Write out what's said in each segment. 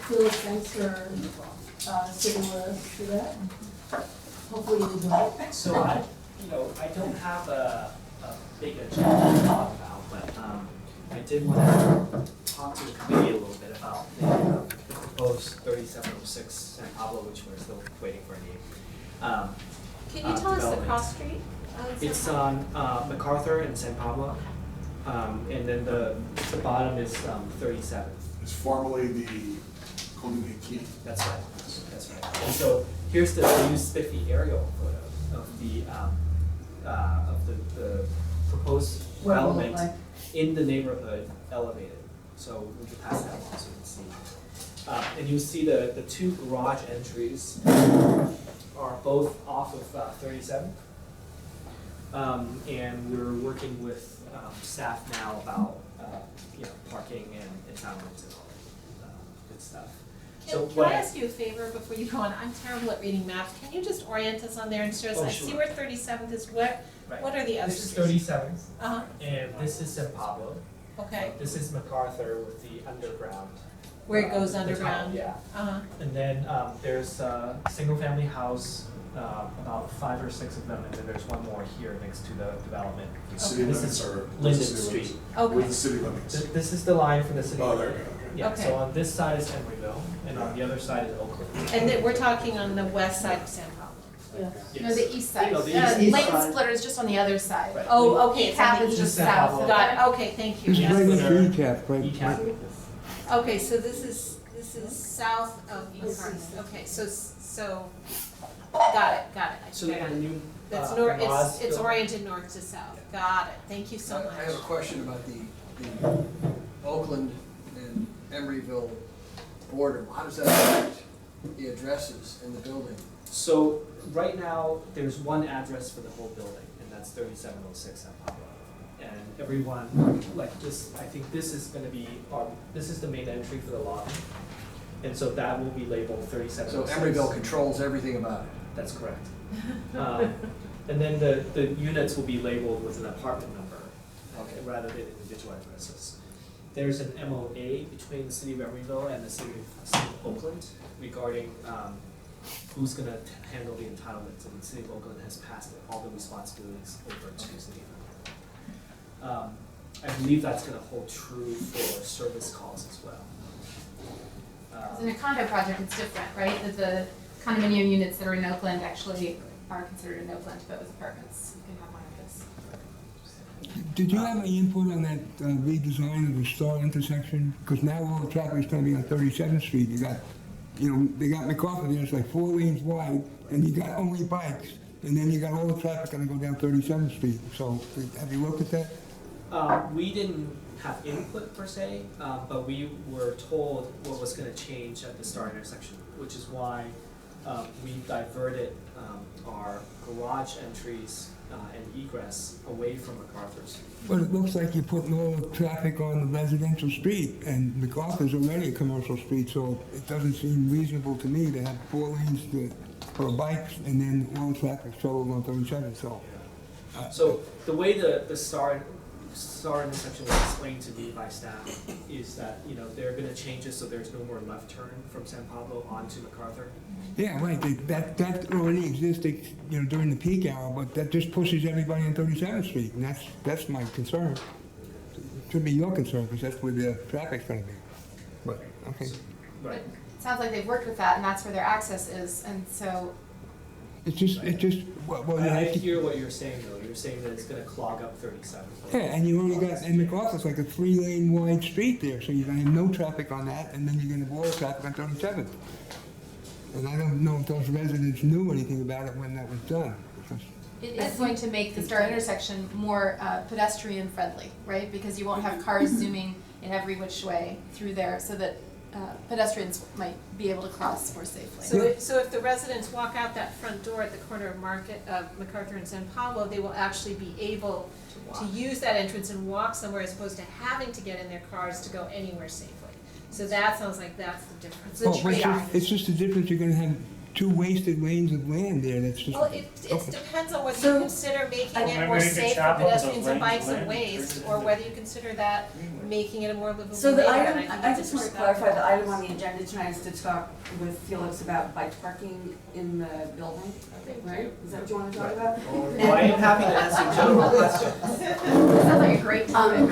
Phil, thanks for sitting with us for that. Hopefully you enjoy it. So I don't have a big agenda to talk about, but I did want to talk to the committee a little bit about the proposed 3706 San Pablo, which we're still waiting for a name. Can you tell us the cross street? It's on MacArthur and San Pablo, and then the bottom is 37. It's formerly the Golden Gate Key. That's right. That's right. And so here's the new spiffy aerial photo of the proposed What it will look element like. in the neighborhood elevated. So we can pass that along so you can see. And you see the two garage entries are both off of 37. And we're working with staff now about parking and townhomes and all that good stuff. Can I ask you a favor before you go on? I'm terrible at reading maps. Can you just orient us on there and show us? Oh, I sure. see where 37th is. What are the other This is streets? 37, Uh-huh, and this is San Pablo. okay. This is MacArthur with the underground. Where it goes the tunnel, underground? Yeah. Uh-huh. And then there's a single-family house, about 5 or 6 of them, and then there's one more here next to the development. The city This limits is are. Linden city Street. limits. Okay. With the city limits. This is the line from the city. Oh, there limit. we go, okay. Yeah, Okay. so on this side is Emeryville, and on the other side is Oakland. And then we're talking on the west side of San Pablo. Yeah. Yes. No, the east side. No, the east Lane side. Splitter is just on the other side. Right. Oh, okay, it's on Cap the is east just San south. Pablo. Got it, okay, thank you. This is Yes. right next to Splitter. ECAP, right? ECAP. Okay, so this is south of MacArthur. Okay, so, got it. I So they got have a it. new That's garage it's built. oriented north to south. Got it. Thank you so much. I have a question about the Oakland and Emeryville border. How does that affect the addresses in the building? So right now, there's one address for the whole building, and that's 3706 San Pablo. And everyone, like this, I think this is gonna be, this is the main entry for the lobby. And so that will be labeled 3706. So Emeryville controls everything about it. That's correct. And then the units will be labeled with an apartment number, rather than individual addresses. There's an MOA between the city of Emeryville and the city of Oakland regarding who's gonna handle the entitlements, and the city of Oakland has passed all the responsibilities over to the city of Emeryville. I believe that's gonna hold true for service calls as well. 'Cause in a condo project, it's different, right? That the condominium units that are in Oakland actually are considered in Oakland, but with apartments, you can have one of this. Did you have any input on that redesign of the Star intersection? Because now all the traffic is gonna be on 37th Street. You got, they got MacArthur there, it's like 4 lanes wide, and you got only bikes. And then you got all the traffic gonna go down 37th Street. So have you looked at that? We didn't have input per se, but we were told what was gonna change at the Star intersection, which is why we diverted our garage entries and egress away from MacArthur Street. But it looks like you're putting all the traffic on the residential street, and MacArthur's already a commercial street, so it doesn't seem reasonable to me to have 4 lanes for bikes and then all traffic shuttled on 37th, so. So the way the Star intersection was explained to me by staff is that, they're gonna change it so there's no more left turn from San Pablo onto MacArthur. Yeah, right, that already existed, during the peak hour, but that just pushes everybody on 37th Street, and that's my concern. It should be your concern, because that's where the traffic's gonna be. But, okay. Right. It sounds like they've worked with that, and that's where their access is, and so, It's just, well, you I have to. hear what you're saying though, you're saying that it's gonna clog up 37. Yeah, and you only got, and MacArthur's like a 3-lane wide street there, so you're gonna have no traffic on that, and then you're gonna have all the traffic on 37th. And I don't know if those residents knew anything about it when that was done. because- it is going to make the Star intersection more pedestrian friendly, right? Because you won't have cars zooming in every which way through there, so that pedestrians might be able to cross more safely. So if the residents walk out that front door at the corner of MacArthur and San Pablo, they will actually be able to use that entrance and walk somewhere as opposed to having to get in their cars to go anywhere safely. So that sounds like that's the difference. The Oh, but trade-off. it's just the difference, you're gonna have two wasted lanes of land there, that's just. Well, it Okay. depends on whether So- you consider making Well, it maybe more we could safe for chop up those pedestrians and lanes bikes and and waste, turn it or into- whether you consider that making it a more livable So the neighborhood. item, think I it's just a want to perspective. clarify, the item on the agenda tonight is to talk with Felix about bike parking in the building, right? Is that what you want to talk about? Well, I am happy to answer general questions. Sounds like a great topic.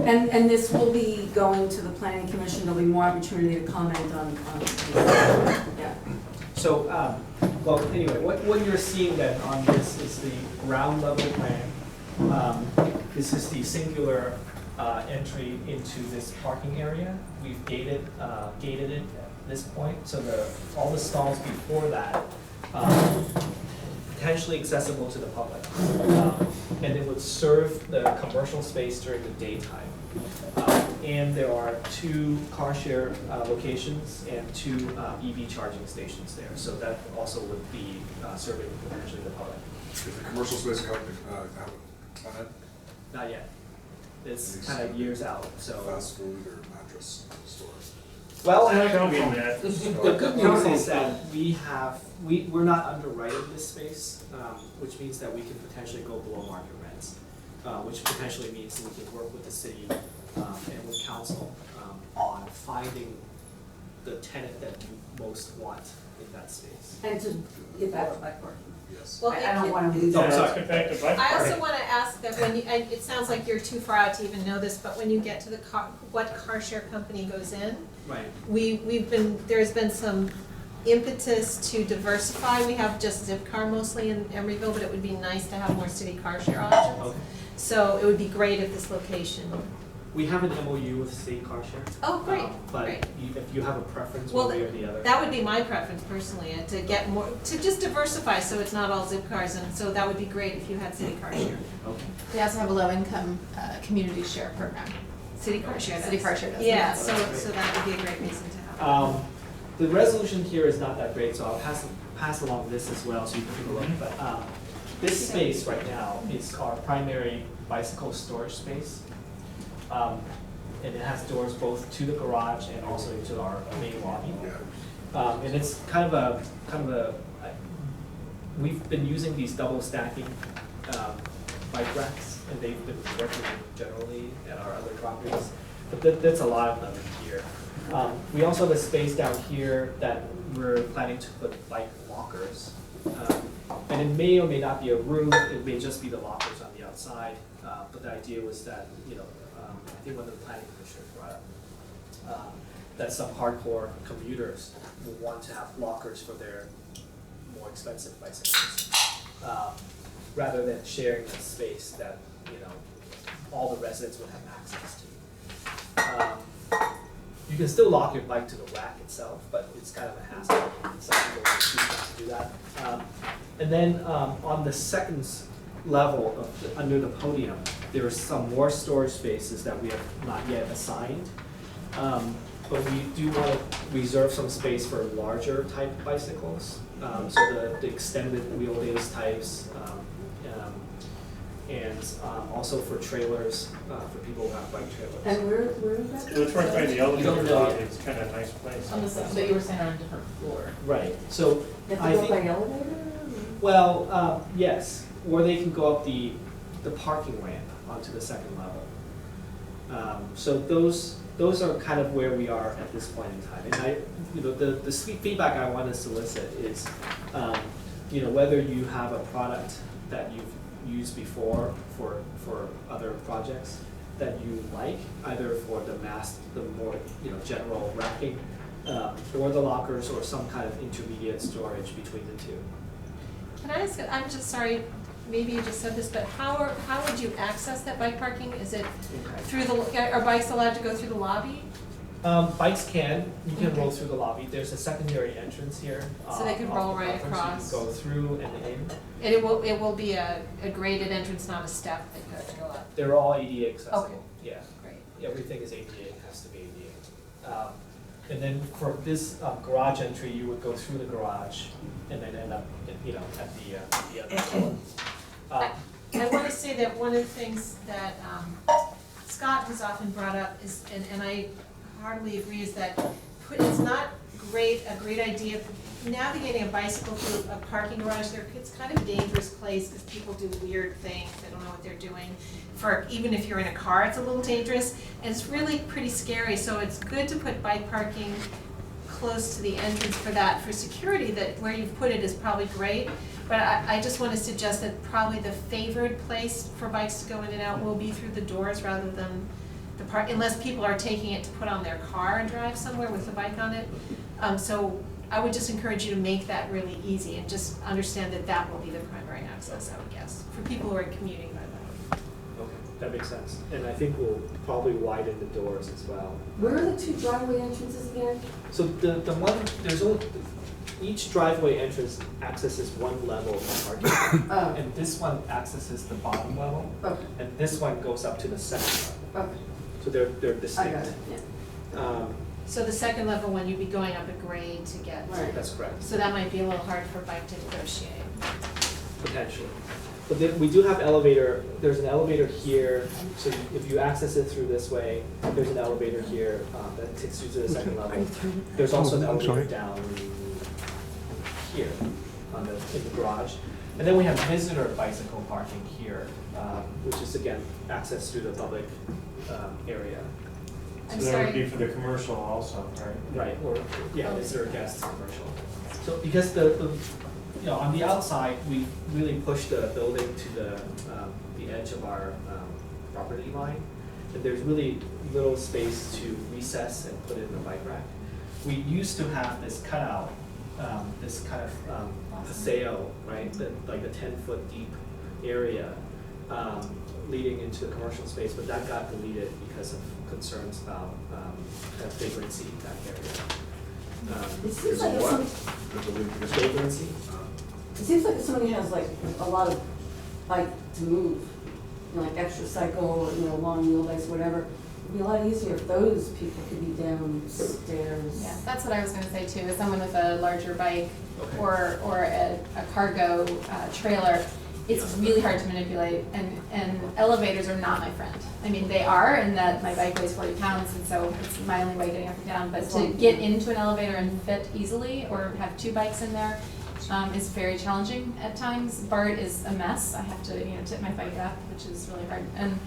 And this will be going to the planning commission, there'll be more opportunity to comment on this. Yeah. So, well, anyway, what you're seeing then on this is the ground level plan. This is the singular entry into this parking area. We've gated it at this point, so all the stalls before that, potentially accessible to the public. And it would serve the commercial space during the daytime. And there are 2 car share locations and 2 EV charging stations there. So that also would be serving potentially the public. Is the commercial space have a Not yet. It's kind of years out, so. fast food or mattress store? Well, Don't be mad. the good news is that we're not underwriting this space, which means that we can potentially go below market rents, which potentially means we can work with the city and with council on finding the tenant that you most want in that space. And to get back to bike parking. Yes. Well, I don't want to lose Oh, Yeah, that. let's get back to bike I parking. also want to ask that when you, it sounds like you're too far out to even know this, but when you get to the what car share company goes in, Right. there's been some impetus to diversify. We have just Zipcar mostly in Emeryville, but it would be nice to have more city car share options. Okay. So it would be great if this location. We have an MOU with State Car Share. Oh, great, But great. if you have a preference Well, one way or the other. That would be my preference personally, to get more, to just diversify so it's not all zip cars, and so that would be great if you had city car share. Okay. We also have a low-income community share program. City car share does. City car share does, Yeah, yeah. so that would be a great reason to have. The resolution here is not that great, so I'll pass along this as well, so you can take a look. But this space right now is our primary bicycle storage space. And it has doors both to the garage and also into our main lobby. Yeah. And it's kind of a, we've been using these double stacking bike racks, and they've been working generally at our other properties. But that's a lot of them here. We also have a space down here that we're planning to put bike lockers. And it may or may not be a roof, it may just be the lockers on the outside. But the idea was that, I think one of the planning commissioners brought up, that some hardcore commuters will want to have lockers for their more expensive bicycles. Rather than sharing a space that, all the residents would have access to. You can still lock your bike to the rack itself, but it's kind of a hassle. Some people would choose not to do that. And then on the second level of under the podium, there are some more storage spaces that we have not yet assigned. But we do want to reserve some space for larger type bicycles. So the extended wheelbase types, and also for trailers, for people who have bike trailers. And where is that? So it's right by the You don't elevator know lobby, yet. it's kind of a nice place. On the same, but you were saying on a different floor. Right, so You have I to go think, by elevator? well, yes, or they can go up the parking ramp onto the second level. So those are kind of where we are at this point in time. And the feedback I want to solicit is, whether you have a product that you've used before for other projects that you like, either for the more, general racking, or the lockers, or some kind of intermediate storage between the two. Can I ask, I'm just sorry, maybe you just said this, but how would you access that bike parking? Is it through are bikes allowed to go through the lobby? Bikes you can roll through the lobby. There's a secondary entrance here. So they can off roll the right platform, across. So you can go through and in. And it will be a graded entrance, not a step that you have to go up. They're all ADA accessible. Okay. Yeah, Great. everything is ADA, it has to be ADA. And then for this garage entry, you would go through the garage and then end up, at the other floor. I want to say that one of the things that Scott has often brought up is, and I heartily agree, is that it's not a great idea navigating a bicycle through a parking garage there, it's kind of a dangerous place because people do weird things, they don't know what they're doing. Even if you're in a car, it's a little dangerous, and it's really pretty scary, so it's good to put bike parking close to the entrance for that, for security, that where you've put it is probably great. But I just want to suggest that probably the favored place for bikes to go in and out will be through the doors rather than the park, unless people are taking it to put on their car and drive somewhere with the bike on it. So I would just encourage you to make that really easy and just understand that that will be the primary access, I would guess, for people who are commuting by bike. Okay, that makes sense. And I think we'll probably widen the doors as well. Where are the two driveway entrances again? So the one, there's only, each driveway entrance accesses one level of parking. Oh, And this one accesses the bottom level, okay, and this one goes up to the second level. okay, So they're I distinct. got it, yeah. So the second level one, you'd be going up a grade to get, Right. That's correct, so that might be a little hard for bike to negotiate. potentially. But then we do have elevator, there's an elevator here, so if you access it through this way, there's an elevator here that takes you to the second level. There's also an Oh, I'm elevator sorry. down here in the garage. And then we have visitor bicycle parking here, which is again, access through the public area. I'm So that would sorry. be for the commercial also, right? Right, or, yeah, visitor guest commercial. So because the on the outside, we really push the building to the edge of our property line. And there's really little space to recess and put in the bike rack. We used to have this cutout, this kind of paseo, right, like a 10-foot deep area leading into the commercial space, but that got deleted because of concerns about kind of vagrancy in that area. It seems There's a like if what? some, There's a leak. Vagrancy? it seems like if somebody has like a lot of bike to move, you know, like extra cycle, you know, long wheelbase, whatever, it'd be a lot easier if those people could be downstairs. Yeah, that's what I was gonna say too, is someone with a larger bike Okay. or a cargo trailer, it's really hard to manipulate, and elevators are not my friend. I mean, they are, in that my bike weighs 40 pounds, and so it's my only way getting up and down, but to get into an elevator and fit easily, or have two bikes in there, is very challenging at times. BART is a mess, I have to, tip my bike up, which is really hard. And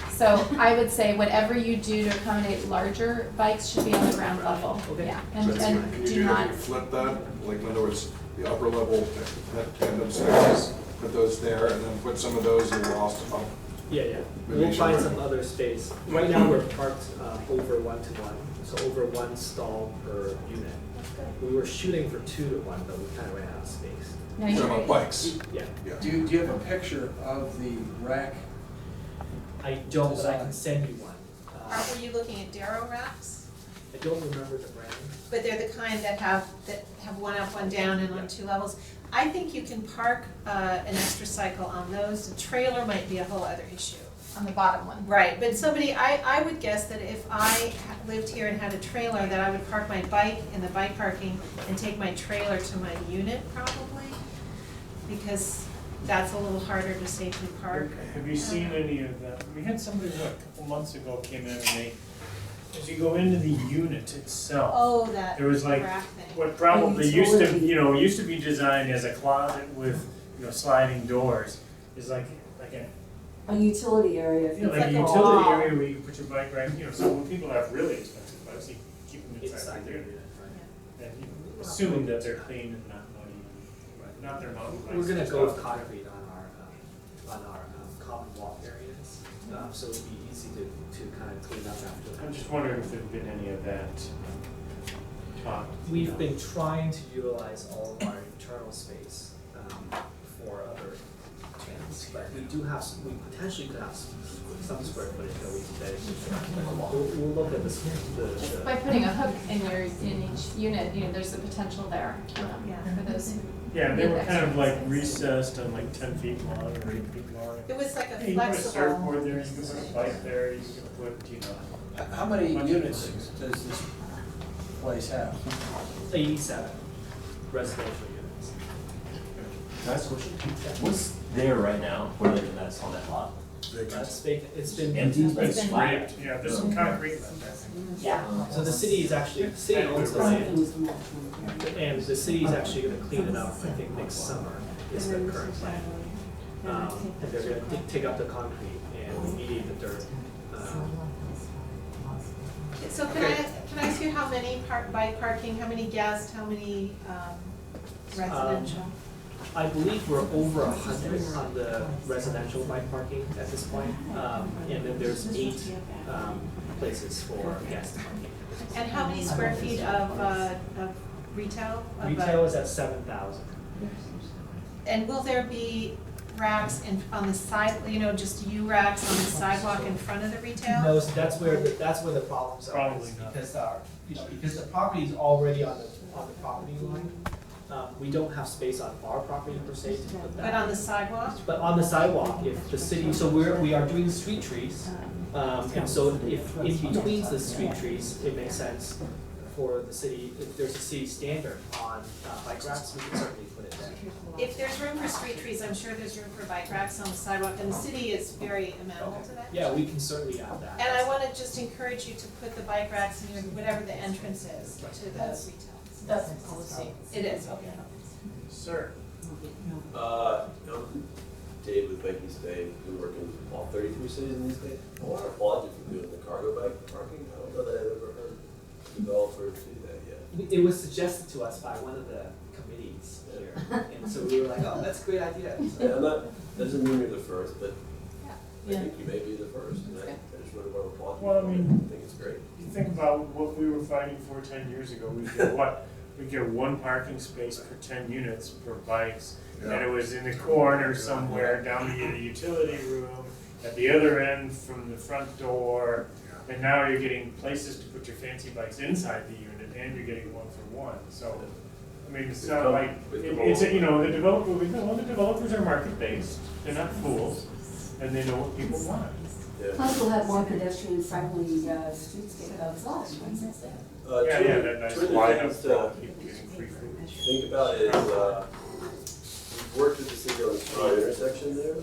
so I would say whatever you do to accommodate larger bikes should be on the ground level, Okay. yeah, So and Can you do do that, not. you flip that, like in other words, the upper level tandem stairs, put those there, and then put some of those in the lost up. Yeah, yeah. Maybe We'll you find should- some other space. Right now, we're parked over 1-to-1, so over one stall per unit. We were shooting for 2-to-1, but we kind of ran out of space. No, Talking you're about right. bikes, Yeah, yeah. Do you have a picture of the rack? I don't, but I can send you one. Were you looking at Darrow racks? I don't remember the brand. But they're the kind that have one up, one down, and on 2 levels. I think you can park an extra cycle on those. The trailer might be a whole other issue. On the bottom one. Right, but I would guess that if I lived here and had a trailer, that I would park my bike in the bike parking and take my trailer to my unit probably, because that's a little harder to safely park. Have you seen any of that? We had somebody, a couple months ago came in and as you go into the unit itself, Oh, that there was like, rack thing. what probably used to be designed as a closet with, sliding doors, is like a, A utility area. like a like a utility wall. area where you can put your bike right, so when people have really expensive bikes, you keep them inside Inside the the unit. unit, right. And you assume that they're clean and not muddy, not their mountain bikes. We're gonna and go with stuff. concrete on our common walk areas, so it'd be easy to kind of clean up after. I'm just wondering if there's been any of that talk. We've been trying to utilize all of our internal space for other channels, but we do have, we potentially could have some square footage that we can dedicate. We'll look at this, Just by putting a hook in each unit, there's a potential there, for those. Yeah, they need were kind of extra like space. recessed and like 10 feet long or 8 feet long. It was like a Hey, you put a flexible. surfboard there, you can put a bike there, you can put, How many units does this place have? 87 residential units. Can I ask a question? What's there right now, where that's on that lot? That's vacant, it's been. It's been been- scraped, yeah, there's some concrete left, I think. Yeah, so the city is actually, the city owns the land, and the city is actually gonna clean it up, I think, next summer, is the current plan. And they're gonna take up the concrete and remediate the dirt. So can I ask you how many bike parking, how many guests, how many residential? I believe we're over 100 on the residential bike parking at this point, and then there's 8 places for guest parking. And how many square feet of retail? Retail is at 7,000. And will there be racks on the side, just racks on the sidewalk in front of the retail? No, so that's where the problems are, Probably is not. because the property is already on the property line. We don't have space on our property per se to put that. But on the sidewalk? But on the sidewalk, if the city, so we are doing street trees, and so if in between the street trees, it makes sense for the city, if there's a city standard on bike racks, we can certainly put it there. If there's room for street trees, I'm sure there's room for bike racks on the sidewalk, and the city is very amenable to that. Yeah, we can certainly add that. And I wanna just encourage you to put the bike racks near whatever the entrance is to the retail. That's policy. It is, okay. Sir, I'm Dave with Bike East Bay. We work in all 33 cities in the state. I want to applaud you for doing the cargo bike parking. I don't know that I've ever heard developers do that yet. It was suggested to us by one of the committees here, and so we were like, oh, that's a great idea. Yeah, doesn't mean you're the first, but I Yeah. think you may be the first. And I just really want to applaud you. Well, I for it. mean- I think it's great. you think about what we were fighting for 10 years ago, we get what? We get 1 parking space per 10 units per bikes. And it was in the corner somewhere down the utility room, at the other end from the front door. And now you're getting places to put your fancy bikes inside the unit, and you're getting 1 for 1. So, I mean, it's not like, it's, the developers are market-based, they're not fools, and they know what people want. Yeah. Plus we'll have more pedestrian friendly streetscape outside. Yeah, that nice two of the lineup things for people getting free food. think about is, we've worked with the city on the street intersection there,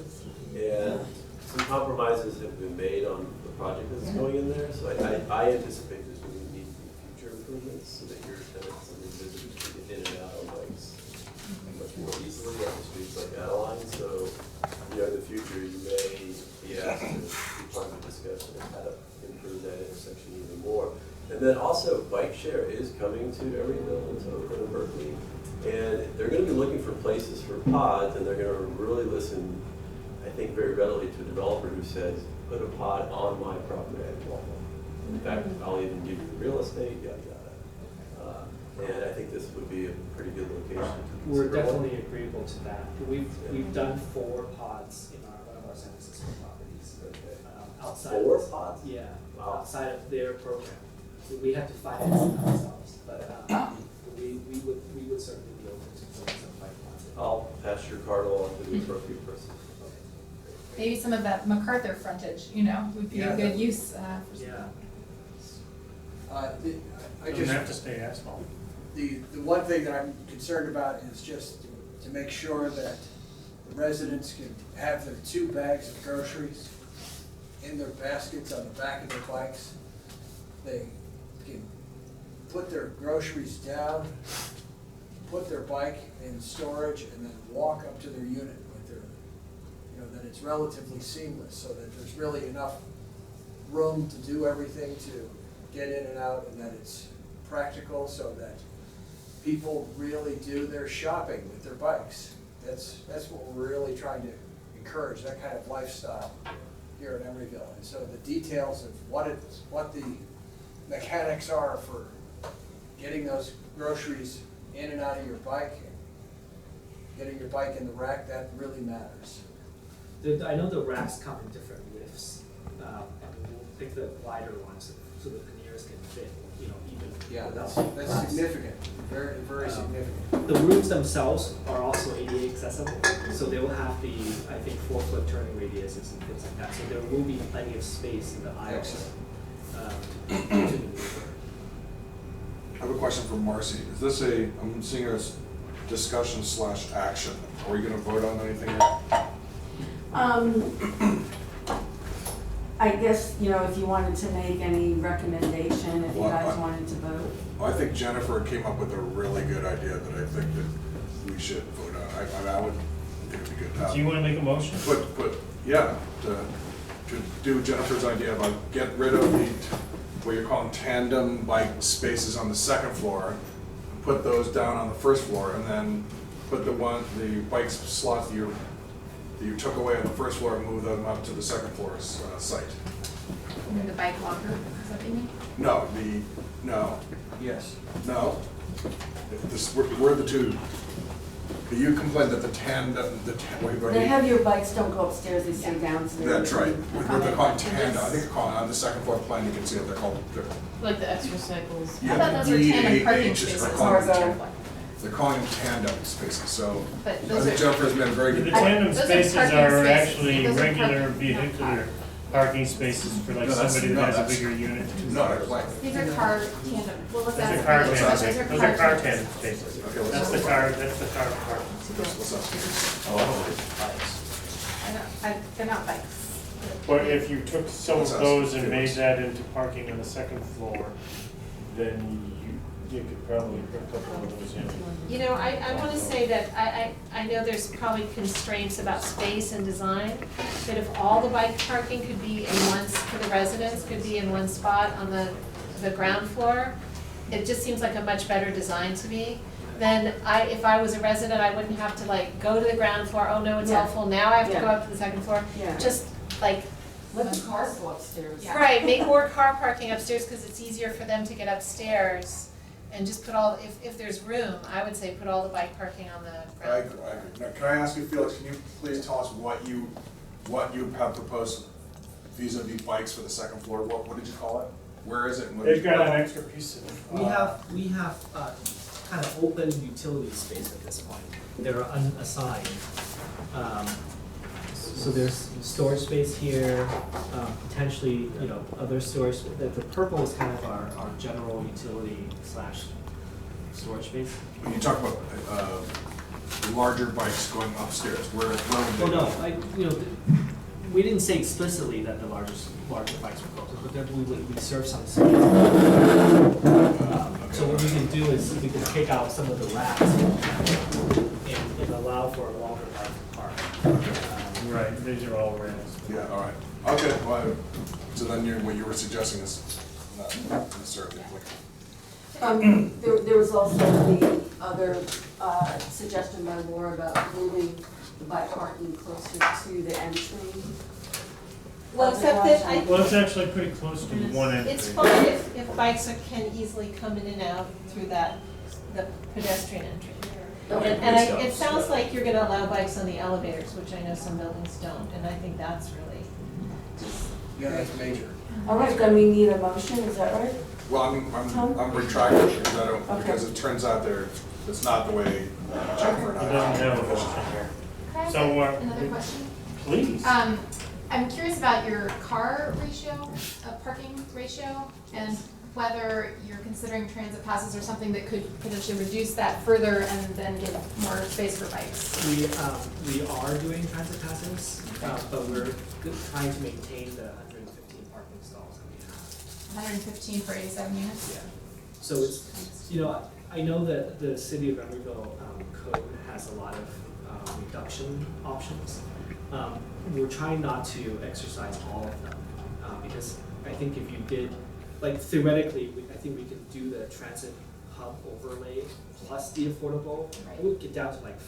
and some compromises have been made on the project that's going in there, so I anticipate there's going to need to be future improvements so that your tenants and your visitors can get in and out on bikes much more easily on the streets like Adeline, so, in the future, you may be asked to be part of the discussion of how to improve that intersection even more. And then also, bike share is coming to Emeryville and to Oakland and Berkeley. And they're going to be looking for places for pods, and they're going to really listen, I think, very readily to a developer who says, put a pod on my property at all. In fact, I'll even give you the real estate, yada, yada. And I think this would be a pretty good location to We're consider. definitely agreeable to that. We've done 4 pods in one of our San Francisco properties. Okay. Outside. 4 pods? Yeah, Wow. outside of their program. We have to finance it ourselves, but we would certainly be open to putting some pipelines in. I'll pass your card along to the appropriate person. Maybe some of that MacArthur frontage, would be a good use for some. Yeah. I Doesn't just, have to stay asphalt. the one thing that I'm concerned about is just to make sure that the residents can have their 2 bags of groceries in their baskets on the back of their bikes. They can put their groceries down, put their bike in storage, and then walk up to their unit with their, that it's relatively seamless, so that there's really enough room to do everything, to get in and out, and that it's practical, so that people really do their shopping with their bikes. That's what we're really trying to encourage, that kind of lifestyle here in Emeryville. And so the details of what the mechanics are for getting those groceries in and out of your bike, and getting your bike in the rack, that really matters. I know the racks come in different widths, and we'll pick the wider ones so the panniers can fit, even. Yeah, without that's racks. significant, very, very significant. The rooms themselves are also ADA accessible, so they will have the, I think, 4-foot turning radiuses and things like that, so there will be plenty of space in the aisles. To maneuver. I have a question for Marcy. Is this I'm seeing it as discussion/action. Are we gonna vote on anything yet? I guess, you know, if you wanted to make any recommendation, if you Well, guys I- wanted to vote. I think Jennifer came up with a really good idea that I think that we should vote on. I would think it'd be good to have. Do you wanna make a motion? Yeah, to do Jennifer's idea about get rid of the, what you're calling tandem bike spaces on the second floor, put those down on the first floor, and then put the bike slots that you took away on the first floor and move them up to the second floor's site. The bike locker, is that what you mean? No. Yes. No. We're the two. You complained that the tandem, They have your bikes don't go upstairs, they stay downstairs. That's right. They're called tandem. I think they're called, on the second floor plan, you can see it, they're called, Like the extra cycles. I thought those were tandem parking DAH is spaces. calling them Cargo. tandem. They're calling them tandem spaces, so But I those think are, Jennifer's been very The good. tandem Those are spaces parking are spaces. actually Those are regular parking, not vehicular parking spaces for like No, that's- somebody no, that has a that's- bigger unit. No, that's like, these are car tandem, well, let's Those are ask. car Those tandem, those are car tandem spaces. spaces. okay, let's That's the car parking. what's up? Oh, I don't like bikes. They're not bikes. But if you took some What's of that? those and made that into parking on the second floor, then you could probably put a couple of those in. You know, I want to say that I know there's probably constraints about space and design, but if all the bike parking could be in one, for the residents, could be in one spot on the ground floor, it just seems like a much better design to me. Then if I was a resident, I wouldn't have to like go to the ground floor, oh no, it's all Yeah. full, now I have to Yeah. go up to the second floor. Yeah. Just like, Let the cars go upstairs. Yeah. right, make more car parking upstairs because it's easier for them to get upstairs. And just put all, if there's room, I would say put all the bike parking on the I ground. agree. Now, can I ask you, Felix, can you please tell us what you have proposed vis-a-vis bikes for the second floor? What did you call it? Where is it? and what did They've you got call an it? extra piece of. We have kind of open utility space at this point. They're unassigned. So there's storage space here, potentially, you know, other storage. The purple is kind of our general utility / storage space. When you talk about larger bikes going upstairs, where would Oh, they? no, we didn't say explicitly that the larger bikes were closed, but then we serve some space. So what we can do is we can take out some of the racks and allow for a longer bike park. Right, these are all reds. Yeah, all right. Okay, well, so then what you were suggesting is not necessarily applicable. There was also the other suggestion by Laura about moving the bike parking closer to the entry. Well, except that Well, it's actually pretty close to one end. it's fine if bikes can easily come in and out through the pedestrian entry. And it sounds like you're gonna allow bikes on the elevators, which I know some buildings don't, and I think that's really Yeah, that's major. All right, then we need a motion, is that right? Well, I'm retracting because Okay. because it turns out it's not the way Jennifer and It I. doesn't have a motion here. Can I ask So, another question? Please. I'm curious about your car ratio, parking ratio, and whether you're considering transit passes or something that could potentially reduce that further and then give more space for bikes. We are doing transit passes, but we're trying to maintain the 115 parking stalls that we have. 115 for 87 units? Yeah. So it's, you know, I know that the city of Emeryville code has a lot of reduction options. We're trying not to exercise all of them, because I think if you did, like theoretically, I think we could do the transit hub overlay plus the affordable. Right. It would get down to like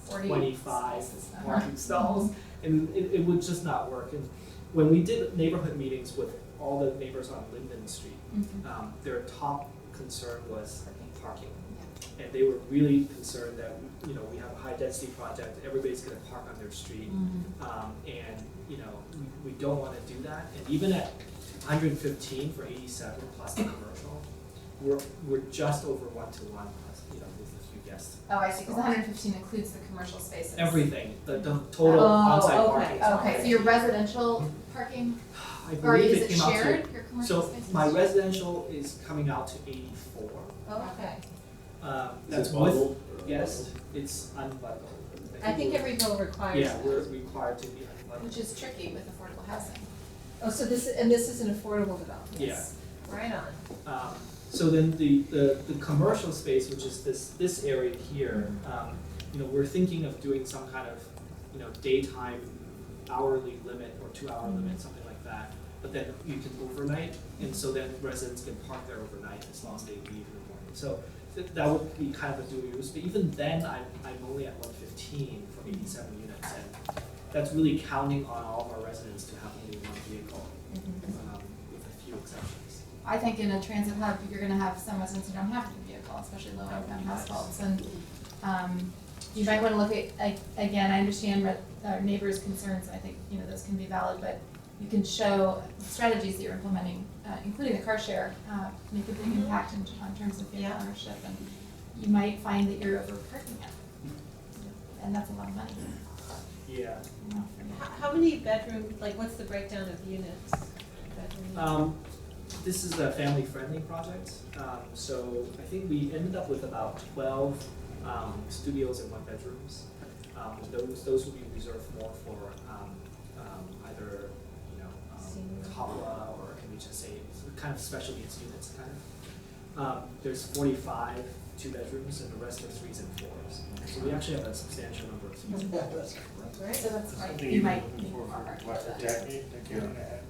40 25 spaces. parking stalls, and it would just not work. And when we did neighborhood meetings with all the neighbors on Linden Street, Mhm. their top concern was parking. Yeah. And they were really concerned that, you know, we have a high density project, everybody's gonna park on their street. And, you know, we don't wanna do that. And even at 115 for 87 plus the commercial, we're just over 1-to-1 plus, you know, with a few guests. Oh, I see, because 115 includes the commercial spaces. Everything, the total on-site okay. parking. Okay, so your residential parking, I or believe is it it came out to. shared, your commercial So spaces? my residential is coming out to 84. Oh, okay. That's Is it with, bundled? yes, it's unbundled. I think we're- Emeryville requires Yeah, that. we're required to be unbundled. which is tricky with affordable housing. Oh, so this is an affordable development? Yeah. Right on. So then the commercial space, which is this area here, you know, we're thinking of doing some kind of, you know, daytime hourly limit or 2-hour limit, something like that. But then you can overnight, and so then residents can park there overnight as long as they leave in the morning. So that would be kind of a dual use, but even then, I'm only at 115 for 87 units, and that's really counting on all of our residents to have only one vehicle, with a few exceptions. I think in a transit hub, you're gonna have some residents who don't have a vehicle, especially low income households, and, you might wanna look at, again, I understand our neighbors' concerns, I think, you know, those can be valid, but you can show strategies that you're implementing, including the car share, make a big impact in terms of vehicle ownership, and you might find that you're over parking it, and that's a lot of money. Yeah. You know, How many bedroom, like, what's the breakdown of units? Bedroom? This is a family-friendly project, so I think we ended up with about 12 studios and 1-bedrooms. Those would be reserved more for either, you know, Pablo, or can we just say kind of special needs units, kind of. There's 45 2-bedrooms, and the rest are 3s and 4s. So we actually have a substantial number of suites. Right. So that's right, Something you you've might been need looking more for parking. for what, a decade and a half?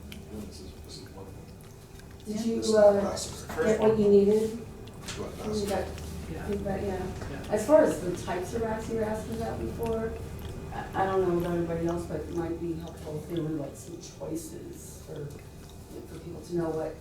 Did you, This is the last one. get what you needed? What, You last got one? Yeah. feedback, yeah. Yeah. As far as the types of racks you were asking about before, I don't know about everybody else, but it might be helpful if there were like some choices for people to know what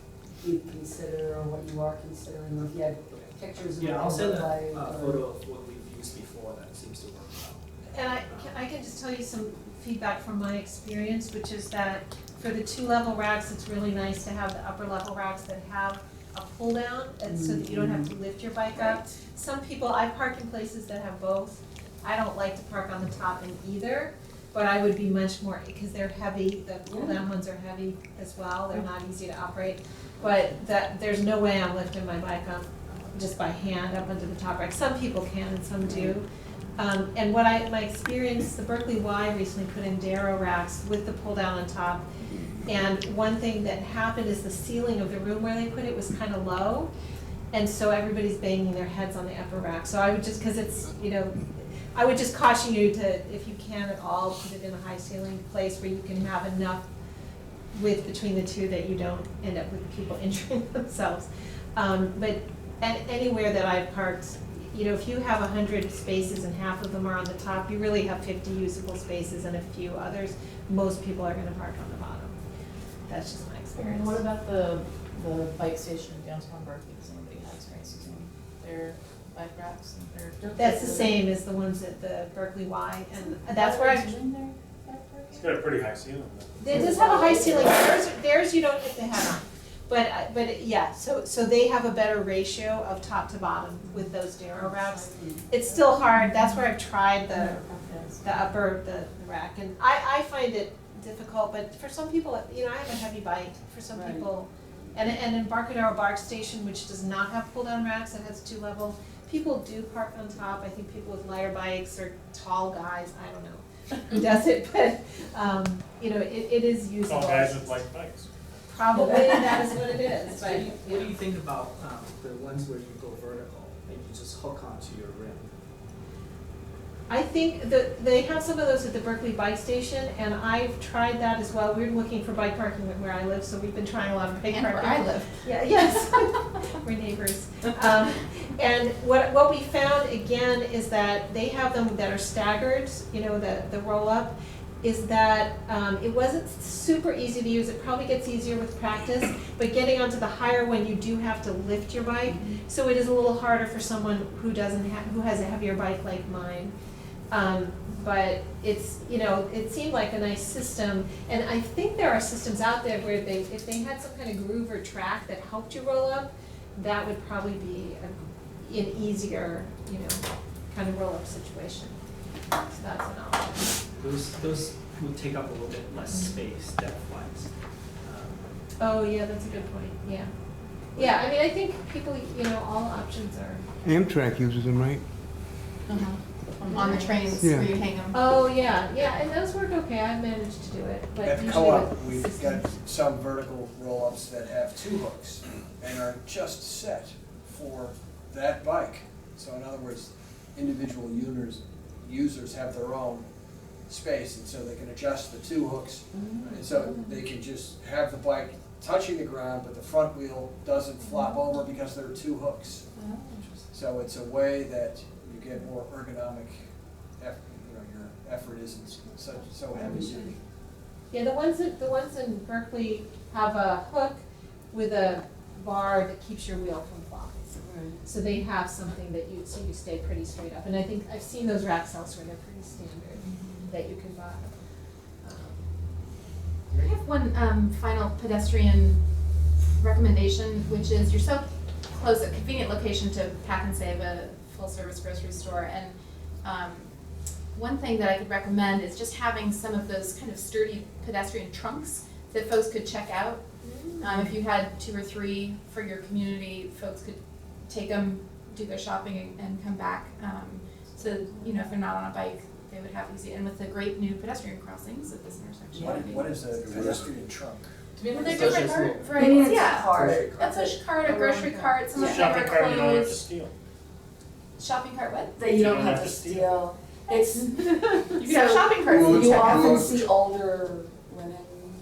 you consider or what you are considering, or if you had pictures of what Yeah, I'll they send look a like. photo of what we've used before that seems to work well. And I can just tell you some feedback from my experience, which is that for the 2-level racks, it's really nice to have the upper level racks that have a pull down, and so that you don't have to lift your bike up. Some people, I park in places that have both. I don't like to park on the top in either, but I would be much more, because they're heavy, the pull down ones are heavy as well, they're not easy to operate. But there's no way I'm lifting my bike up just by hand up onto the top rack. Some people can and some do. And my experience, the Berkeley Y recently put in Darrow racks with the pull down on top. And one thing that happened is the ceiling of the room where they put it was kind of low. And so everybody's banging their heads on the upper rack. So I would just, because it's, you know, I would just caution you to, if you can at all, put it in a high ceiling place where you can have enough width between the two that you don't end up with people injuring themselves. But anywhere that I've parked, you know, if you have 100 spaces and half of them are on the top, you really have 50 usable spaces and a few others. Most people are gonna park on the bottom. That's just my experience. And what about the bike station in downtown Berkeley? Does anybody have experience using their bike racks and their? That's the same as the ones at the Berkeley Y, and that's where I've, It's got a pretty high ceiling though. it does have a high ceiling. Theirs you don't hit the head on. But yeah, so they have a better ratio of top to bottom with those Darrow racks. It's still hard, that's where I've tried the upper, the rack, and I find it difficult, but for some people, you know, I have a heavy bike, for some Right. people, and in Embarcadero BARC station, which does not have pull-down racks, it has 2-level, people do park on top. I think people with lighter bikes or tall guys, I don't know who does it, but, you know, it is usable. All guys with light bikes. Probably that is what it is, but, What do you think about the ones where you go vertical and you just hook onto your rim? I think that they have some of those at the Berkeley bike station, and I've tried that as well. We're looking for bike parking where I live, so we've been trying a lot of bike And parking. where I live. Yeah, yes, we're neighbors. And what we found again is that they have them that are staggered, you know, the roll up, is that it wasn't super easy to use. It probably gets easier with practice, but getting onto the higher one, you do have to lift your bike. So it is a little harder for someone who has a heavier bike like mine. But it's, you know, it seemed like a nice system, and I think there are systems out there where if they had some kind of groove or track that helped you roll up, that would probably be an easier, you know, kind of roll up situation. So that's an option. Those would take up a little bit less space depth-wise. Oh, yeah, that's a good point, yeah. Yeah, I mean, I think people, you know, all options are, Amtrak uses them, right? Uh-huh. on the trains Yeah. where you hang them. Oh, yeah, and those work okay, I managed to do it, but At the usually co-op, with we've systems- got some vertical roll-ups that have 2 hooks and are just set for that bike. So in other words, individual users have their own space, and so they can adjust the 2 hooks. And so they can just have the bike touching the ground, but the front wheel doesn't flop over because there are 2 hooks. Oh, So it's a way that you get more ergonomic, your effort isn't so heavy duty. Yeah, the ones in Berkeley have a hook with a bar that keeps your wheel from flopping. So they have something that you stay pretty straight up. And I think I've seen those racks elsewhere, they're pretty standard that you can buy. I have one final pedestrian recommendation, which is you're so close, a convenient location to Pack and Save, a full-service grocery store, and one thing that I could recommend is just having some of those kind of sturdy pedestrian trunks that folks could check out. If you had 2 or 3 for your community, folks could take them, do their shopping, and come back. So, if they're not on a bike, they would have easy, and with the great new pedestrian crossings at this intersection. What is a pedestrian trunk? Well, they're Such different as var- what? varieties, yeah. Card. That's a cart, a grocery cart, some of It's a them shopping are cart you don't have to clothes. steal. Shopping cart, what? That you don't have to steal. It's, You could have So, shopping carts Who and you check out. often see older women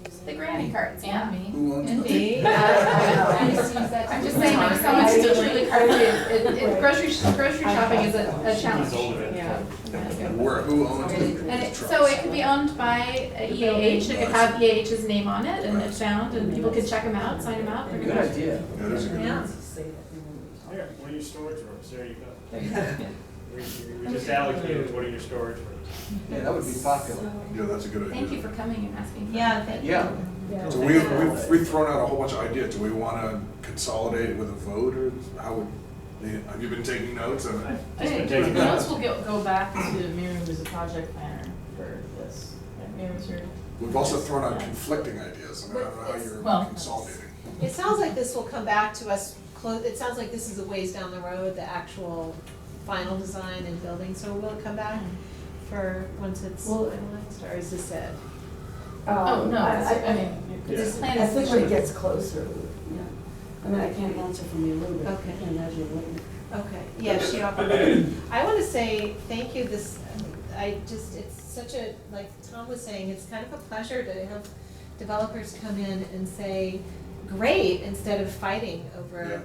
using. The granny carts, yeah. And me. Who owns And that? me. I just use that I'm to just do saying, time. if someone's still truly carty, Right. grocery shopping is a challenge. Yeah. Who owns it? And so it could be owned by EAH, it could have EAH's name on it, and it's found, and people could check them out, sign them out. they're Good idea. Yeah, that's a good Yeah. There, what are your storage rooms? There you go. We just allocated, what are your storage rooms? Yeah, that would be popular. Yeah, that's a good idea. Thank you for coming and asking. Yeah, thank you. Yeah. So we've thrown out a whole bunch of ideas. Do we want to consolidate it with a vote, or how would, have you been taking notes? Just been Okay, taking notes notes. will go back to Miriam, who's a project planner for this. Miriam's your. We've also thrown out conflicting ideas. I mean, I don't know how you're Well- consolidating. It sounds like this will come back to us, it sounds like this is a ways down the road, the actual final design and building, so will it come back for, once it's Well- finalized, or is this it? Oh, no, I mean, This plan I is. think when it gets closer, yeah. I mean, I can't answer from you a little bit. Okay. I can't imagine what. Okay, yeah, she offered. I want to say thank you, it's such a, like Tom was saying, it's kind of a pleasure to have developers come in and say, great, instead of fighting over,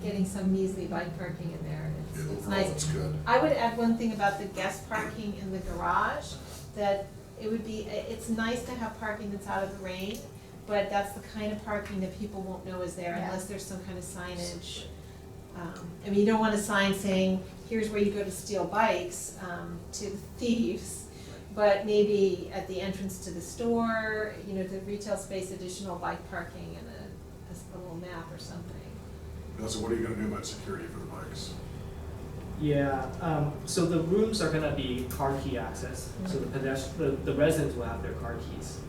getting some measly bike parking in there. Yeah, It's overall, nice. it's good. I would add one thing about the guest parking in the garage, that it's nice to have parking that's out of the rain, but that's the kind of parking that people won't know is there Yeah. unless there's some kind of signage. I mean, you don't want a sign saying, here's where you go to steal bikes, to the thieves, but maybe at the entrance to the store, the retail space, additional bike parking and a little map or something. So what are you going to do about security for the bikes? Yeah, so the rooms are gonna be car key access, so the residents will have their car keys.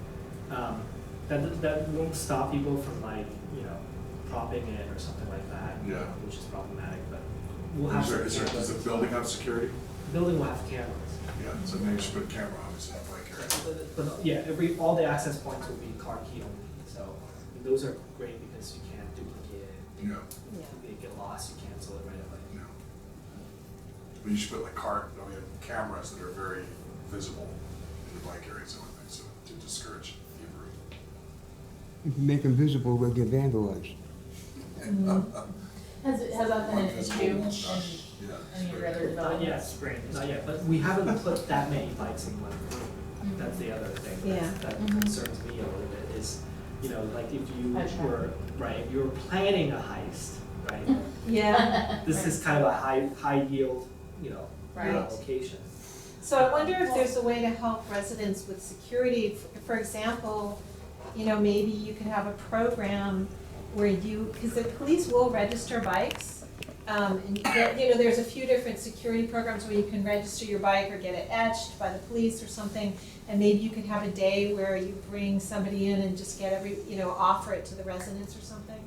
That won't stop people from propping it or something like that. Yeah. Which is problematic, but we'll have some Does cameras. the building have security? The building will have cameras. Yeah, so maybe you should put a camera obviously in the bike area. But yeah, all the access points will be car key only, so those are great because you can't duplicate it. Yeah, If you get lost, you cancel it right away. yeah. But you should put cameras that are very visible in the bike areas and everything, so to discourage thievery. If you make them visible, they'll get vandalized. Has that been an Visible, issue in not- yeah, any of your other Not developments? yet, spring, not yet, but we haven't put that many bikes in one room. That's the other thing that concerns me a little bit is, like if you were, if you were planning a heist, right? Yeah. This is kind of a high yield, Right. location. So I wonder if there's a way to help residents with security. For example, maybe you could have a program where because the police will register bikes. And there's a few different security programs where you can register your bike or get it etched by the police or something. And maybe you could have a day where you bring somebody in and just offer it to the residents or something.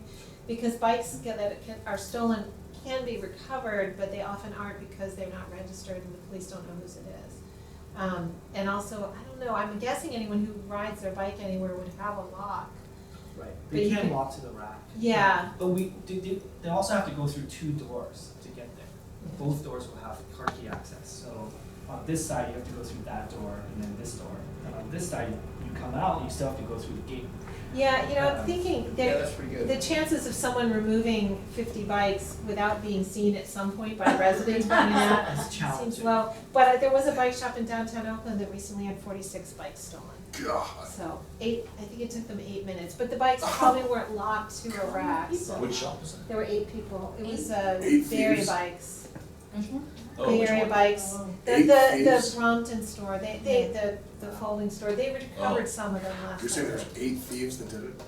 Because bikes that are stolen can be recovered, but they often aren't because they're not registered and the police don't know whose it is. And also, I don't know, I'm guessing anyone who rides their bike anywhere would have a lock. Right, But they you can can- walk to the rack. Yeah. But they also have to go through 2 doors to get there. Both doors will have car key access, so on this side, you have to go through that door and then this door. And on this side, you come out, you still have to go through the gate. Yeah, you know, I'm thinking Yeah, that that's pretty good. the chances of someone removing 50 bikes without being seen at some point by residents pointing out It's seems challenging. low. But there was a bike shop in downtown Oakland that recently had 46 bikes stolen. God. So I think it took them 8 minutes, but the bikes probably weren't locked to a rack, so. Which shop was that? There were 8 people. It was Eight Bay Area thieves? Bikes. Oh, Bay which Area one? Bikes. Eight The thieves? Brompton store, the folding store, they recovered some of them last You're saying night. there's 8 thieves that did it?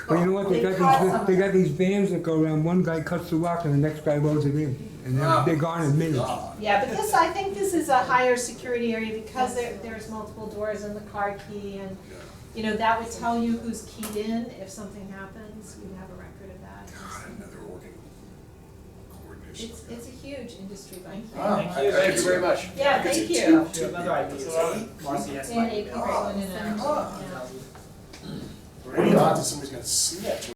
But you know what, They caught they got these vans that go around, one guy cuts the rock and the next guy loads it in, and they're gone in minutes. God. Yeah, but I think this is a higher security area because there's multiple doors and the car key and, Yeah. you know, that would tell you who's keyed in if something happens, you'd have a record of that. God, I didn't know they were working coordination. It's a huge industry by Thank you very much. Yeah, Gets thank you you. Two other ideas. Marcy has And my 8 people email. in and out. We're gonna talk to somebody's gonna snitch.